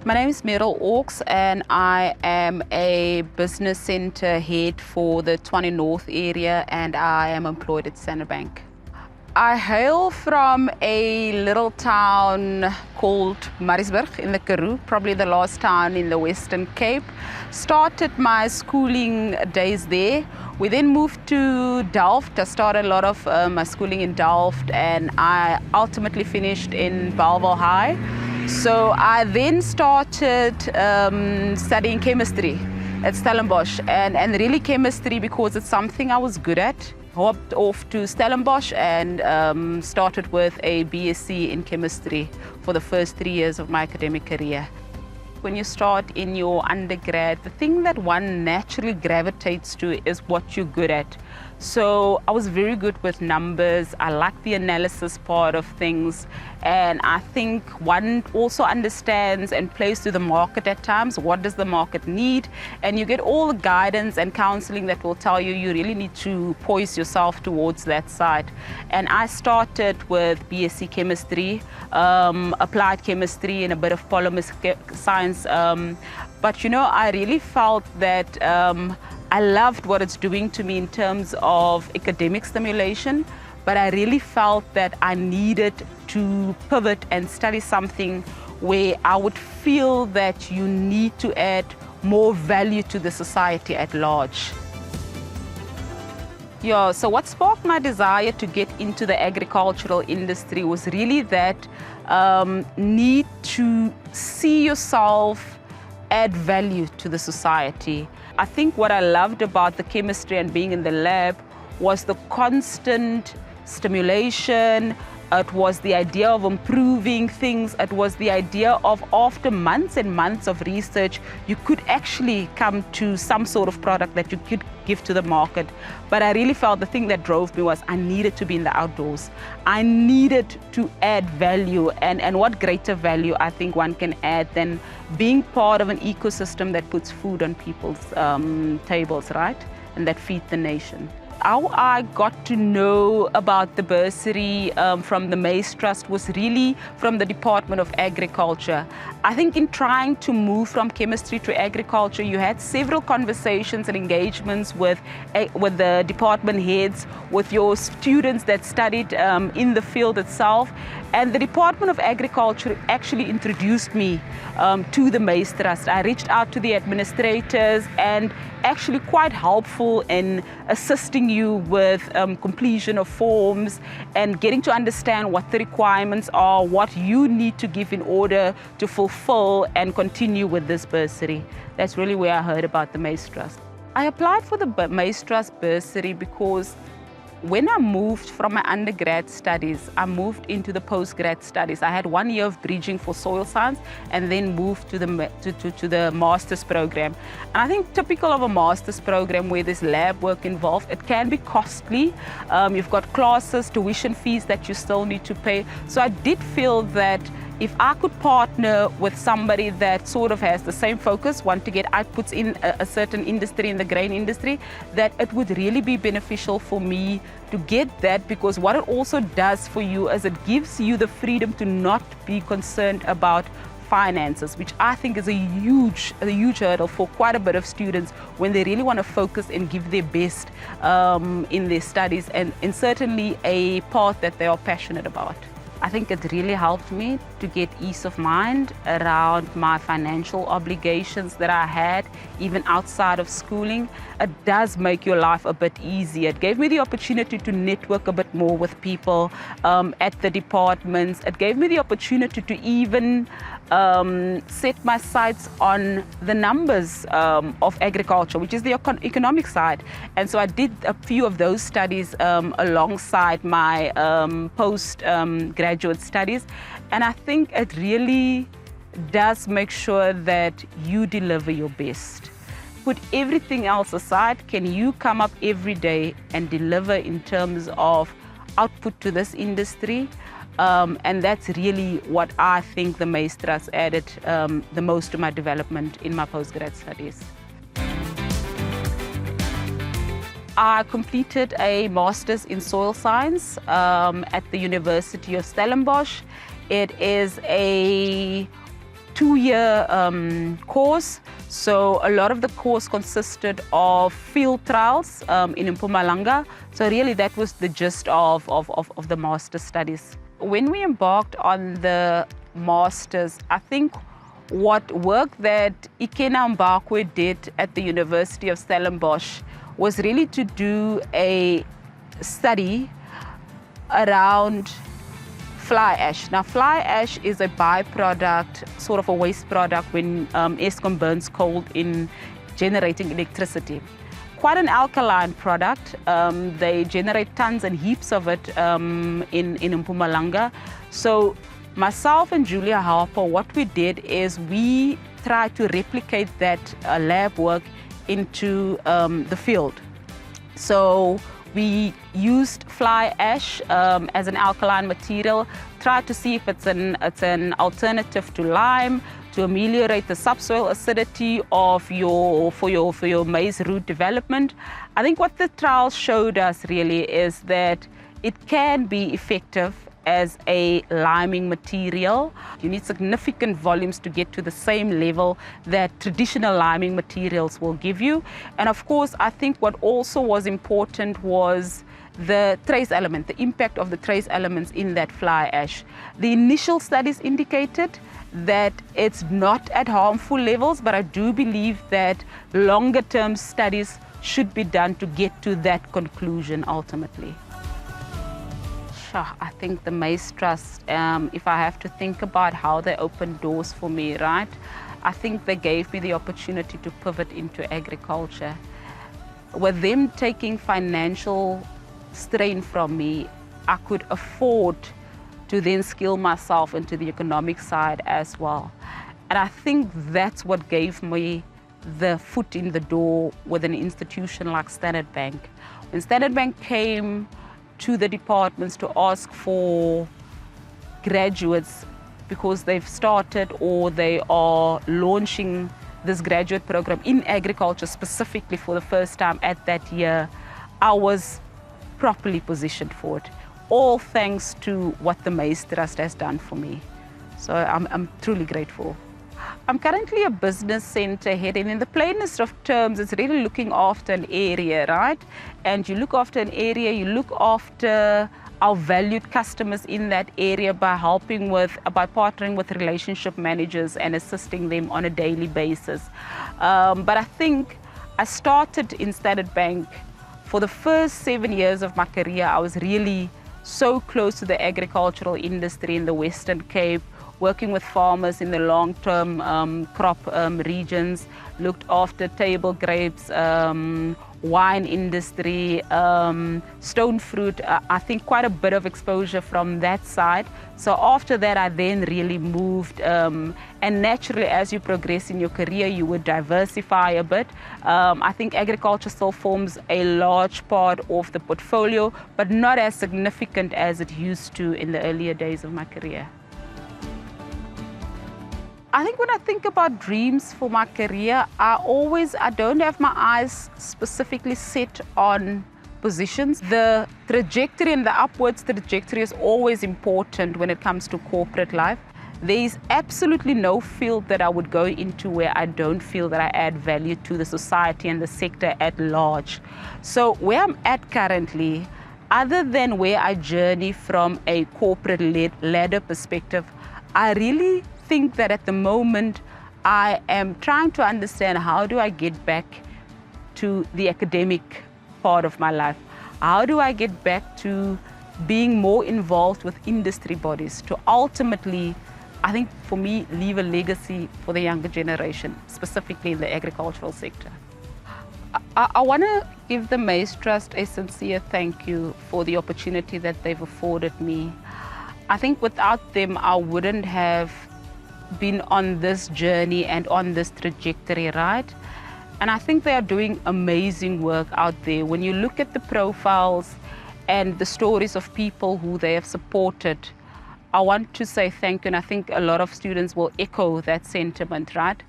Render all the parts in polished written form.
My name is Meryl Awkes and I am a business centre head for the Tshwane North area and I am employed at Standard Bank. I hail from a little town called Maritzburg in the Karoo, probably the last town in the Western Cape. Started my schooling days there. We then moved to Delft. I started a lot of my schooling in Delft and I ultimately finished in Bellville High. So I then started studying chemistry at Stellenbosch and really chemistry because it's something I was good at. Hopped off to Stellenbosch and started with a BSc in chemistry for the first 3 years of my academic career. When you start in your undergrad, the thing that one naturally gravitates to is what you're good at. So I was very good with numbers. I like the analysis part of things. And I think one also understands and plays to the market at times. What does the market need? And you get all the guidance and counseling that will tell you you really need to poise yourself towards that side. And I started with BSc chemistry, applied chemistry and a bit of polymer science. But you know, I really felt that I loved what it's doing to me in terms of academic stimulation, but I really felt that I needed to pivot and study something where I would feel that you need to add more value to the society at large. Yeah, so what sparked my desire to get into the agricultural industry was really that need to see yourself add value to the society. I think what I loved about the chemistry and being in the lab was the constant stimulation. It was the idea of improving things. It was the idea of after months and months of research, you could actually come to some sort of product that you could give to the market. But I really felt the thing that drove me was I needed to be in the outdoors. I needed to add value. And what greater value I think one can add than being part of an ecosystem that puts food on people's tables, right? And that feeds the nation. How I got to know about the bursary from the Maize Trust was really from the Department of Agriculture. I think in trying to move from chemistry to agriculture, you had several conversations and engagements with the department heads, with your students that studied in the field itself. And the Department of Agriculture actually introduced me to the Maize Trust. I reached out to the administrators and actually quite helpful in assisting you with completion of forms and getting to understand what the requirements are, what you need to give in order to fulfill and continue with this bursary. That's really where I heard about the Maize Trust. I applied for the Maize Trust bursary because when I moved from my undergrad studies, I moved into the postgrad studies. I had 1 year of bridging for soil science and then moved to the master's program. And I think typical of a master's program where there's lab work involved, it can be costly. You've got classes, tuition fees that you still need to pay. So I did feel that if I could partner with somebody that sort of has the same focus, want to get outputs in a certain industry, in the grain industry, that it would really be beneficial for me to get that, because what it also does for you is it gives you the freedom to not be concerned about finances, which I think is a huge hurdle for quite a bit of students when they really want to focus and give their best in their studies, and certainly a path that they are passionate about. I think it really helped me to get ease of mind around my financial obligations that I had, even outside of schooling. It does make your life a bit easier. It gave me the opportunity to network a bit more with people at the departments. It gave me the opportunity to even set my sights on the numbers of agriculture, which is the economic side. And so I did a few of those studies alongside my post-graduate studies. And I think it really does make sure that you deliver your best. Put everything else aside, can you come up every day and deliver in terms of output to this industry? And that's really what I think the Maize Trust added the most to my development in my postgrad studies. I completed a master's in soil science at the University of Stellenbosch. It is a 2-year course. So a lot of the course consisted of field trials in Mpumalanga. So really that was the gist of the master's studies. When we embarked on the master's, I think what work that Ikena Mbakwe did at the University of Stellenbosch was really to do a study around fly ash. Now, fly ash is a byproduct, sort of a waste product when Eskom burns coal in generating electricity. Quite an alkaline product. They generate tons and heaps of it in Mpumalanga. So myself and Julia Harper, what we did is we tried to replicate that lab work into the field. So we used fly ash as an alkaline material, tried to see if it's an alternative to lime to ameliorate the subsoil acidity of for your maize root development. I think what the trials showed us really is that it can be effective as a liming material. You need significant volumes to get to the same level that traditional liming materials will give you. And of course, I think what also was important was the trace element, the impact of the trace elements in that fly ash. The initial studies indicated that it's not at harmful levels, but I do believe that longer term studies should be done to get to that conclusion ultimately. I think the Maize Trust, if I have to think about how they opened doors for me, right? I think they gave me the opportunity to pivot into agriculture. With them taking financial strain from me, I could afford to then skill myself into the economic side as well. And I think that's what gave me the foot in the door with an institution like Standard Bank. When Standard Bank came to the departments to ask for graduates because they've started or they are launching this graduate program in agriculture specifically for the first time at that year, I was properly positioned for it. All thanks to what the Maize Trust has done for me. So I'm truly grateful. I'm currently a business center head, and in the plainest of terms, it's really looking after an area, right? And you look after an area, you look after our valued customers in that area by partnering with relationship managers and assisting them on a daily basis. But I think I started in Standard Bank. For the first 7 years of my career, I was really so close to the agricultural industry in the Western Cape, working with farmers in the long-term crop regions, looked after table grapes, wine industry, stone fruit. I think quite a bit of exposure from that side. So after that, I then really moved, and naturally, as you progress in your career, you would diversify a bit. I think agriculture still forms a large part of the portfolio, but not as significant as it used to in the earlier days of my career. I think when I think about dreams for my career, I don't have my eyes specifically set on positions. The trajectory and the upwards trajectory is always important when it comes to corporate life. There is absolutely no field that I would go into where I don't feel that I add value to the society and the sector at large. So where I'm at currently, other than where I journey from a corporate ladder perspective, I really think that at the moment I am trying to understand how do I get back to the academic part of my life? How do I get back to being more involved with industry bodies to ultimately, I think for me, leave a legacy for the younger generation, specifically in the agricultural sector? I want to give the Maize Trust a sincere thank you for the opportunity that they've afforded me. I think without them, I wouldn't have been on this journey and on this trajectory, right? And I think they are doing amazing work out there. When you look at the profiles and the stories of people who they have supported, I want to say thank you, and I think a lot of students will echo that sentiment, right?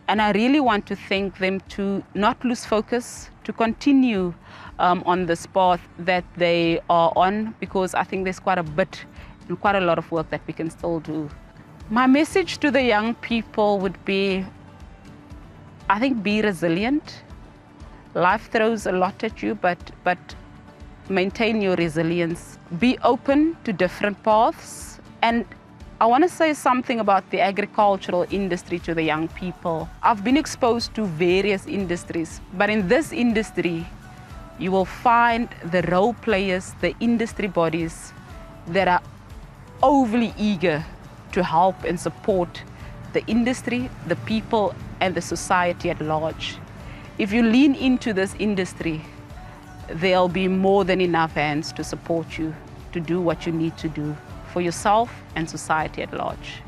And I really want to thank them to not lose focus, to continue on this path that they are on, because I think there's quite a lot of work that we can still do. My message to the young people would be, I think, be resilient. Life throws a lot at you, but maintain your resilience. Be open to different paths. And I want to say something about the agricultural industry to the young people. I've been exposed to various industries, but in this industry, you will find the role players, the industry bodies that are overly eager to help and support the industry, the people, and the society at large. If you lean into this industry, there'll be more than enough hands to support you to do what you need to do for yourself and society at large.